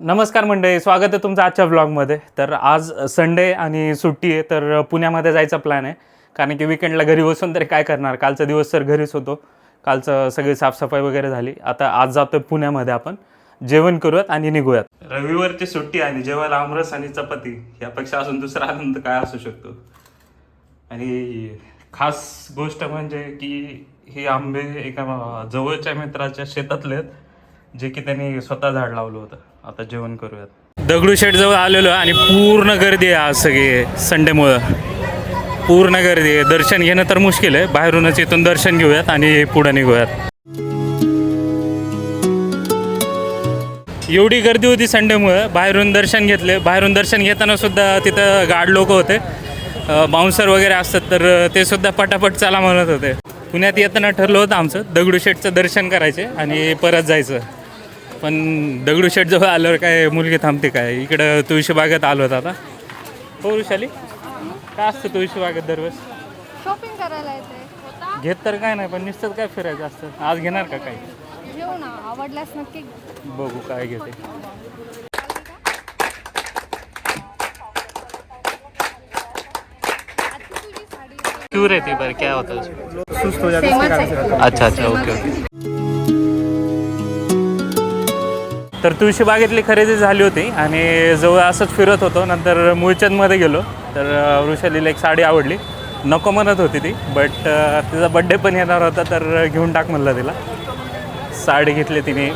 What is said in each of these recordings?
नमस्कार मंडळी, स्वागत आहे तुमचं आजच्या व्लॉगमध्ये. तर आज संडे आणि सुट्टी आहे, तर पुण्यामध्ये जायचा प्लॅन आहे. कारण की विकेंडला घरी बसून तरी काय करणार. कालचा दिवस तर घरीच होतो. कालचं सगळी साफसफाई वगैरे झाली. आता आज जातो आहे पुण्यामध्ये, आपण जेवण करूयात आणि निघूयात. रविवारची सुट्टी आणि जेवायला आमरस आणि चपाती, यापेक्षा अजून दुसरा आनंद काय असू शकतो. आणि खास गोष्ट म्हणजे की हे आंबे एका जवळच्या मित्राच्या शेतातले आहेत, जे की त्यांनी स्वतः झाड लावलं होतं. आता जेवण करूयात. दगडूशेठ जवळ आलेलो आणि पूर्ण गर्दी आहे आज. सगळे संडेमुळं पूर्ण गर्दी आहे. दर्शन घेणं तर मुश्किल आहे. बाहेरूनच इथून दर्शन घेऊयात आणि पुढे निघूयात. एवढी गर्दी होती संडेमुळं. बाहेरून दर्शन घेतले. बाहेरून दर्शन घेताना सुद्धा तिथं गार्ड लोक होते, बाउन्सर वगैरे असतात, तर ते सुद्धा पटापट चला म्हणत होते. पुण्यात येताना ठरलं होतं आमचं दगडूशेठचं दर्शन करायचे आणि परत जायचं. पण दगडूशेठ जवळ आल्यावर काय मुलगी थांबते काय. इकडं तुळशीबागेत आलो होतं आता. हो वृषाली, काय असतं तुळशीबागेत दरवेळेस? शॉपिंग करायला येते. घेत तर काय नाही, पण नुसतं काय फिरायचं असतं. आज घेणार का काही? घेऊ ना, आवडल्यास नक्की बघू काय घेते. क्यों रहती पर क्या होता है? अच्छा अच्छा, ओके ओके. तर तुळशीबागेतली खरेदी झाली होती आणि जवळ असंच फिरत होतो. नंतर मूळचंदमध्ये गेलो, तर वृषालीला एक साडी आवडली. नको म्हणत होती ती, बट तिचा बड्डे पण येणार होता, तर घेऊन टाक म्हणलं तिला. साडी घेतली तिने.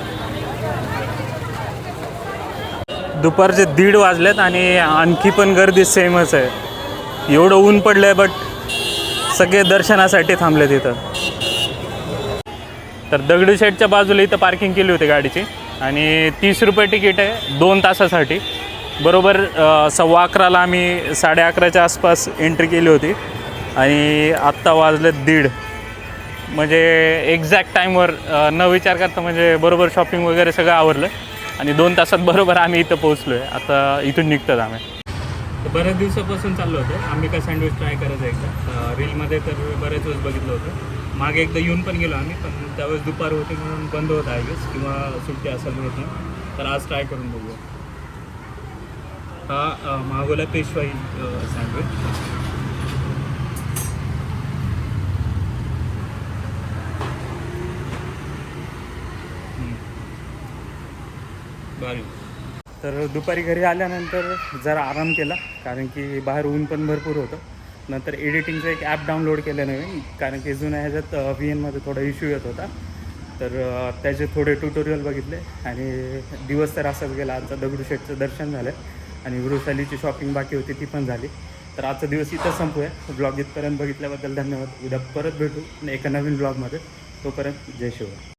दुपारचे 1:30 वाजलेत आणि आणखी पण गर्दी सेमच आहे. एवढं ऊन पडलं आहे, बट सगळे दर्शनासाठी थांबले तिथं. तर दगडूशेठच्या बाजूला इथं पार्किंग केली होती गाडीची आणि 30 रुपये तिकीट आहे 2 तासासाठी. बरोबर 11:15 आम्ही 11:30च्या आसपास एंट्री केली होती आणि आत्ता वाजले 1:30. म्हणजे एक्झॅक्ट टाईमवर न विचार करता, म्हणजे बरोबर शॉपिंग वगैरे सगळं आवरलं आणि 2 तासात बरोबर आम्ही इथं पोहोचलो आहे. आता इथून निघतात आम्ही. बऱ्याच दिवसापासून चाललो होतो आम्ही का सँडविच ट्राय करायचं एकदा. रीलमध्ये तर बऱ्याच वेळेस बघितलं होतं. मागे एकदा येऊन पण गेलो आम्ही, पण त्यावेळेस दुपार होती म्हणून बंद होतं आय गेस, किंवा सुट्टी असेल माहीत नाही. तर आज ट्राय करून बघूया. हा मागवला पेशवाई सँडविच. भारी. तर दुपारी घरी आल्यानंतर जरा आराम केला, कारण की बाहेर ऊन पण भरपूर होतं. नंतर एडिटिंगचं एक ॲप डाउनलोड केलं नवीन, कारण की जुन्या ह्याच्यात VNमध्ये थोडा इश्यू येत होता. तर त्याचे थोडे ट्युटोरियल बघितले आणि दिवस तर असाच गेला. आजचं दगडूशेठचं दर्शन झालं आणि वृषालीची शॉपिंग बाकी होती, ती पण झाली. तर आजचा दिवस इथं संपूया. ब्लॉग इथपर्यंत बघितल्याबद्दल धन्यवाद. उद्या परत भेटू एका नवीन ब्लॉगमध्ये. तोपर्यंत जय शिवराय.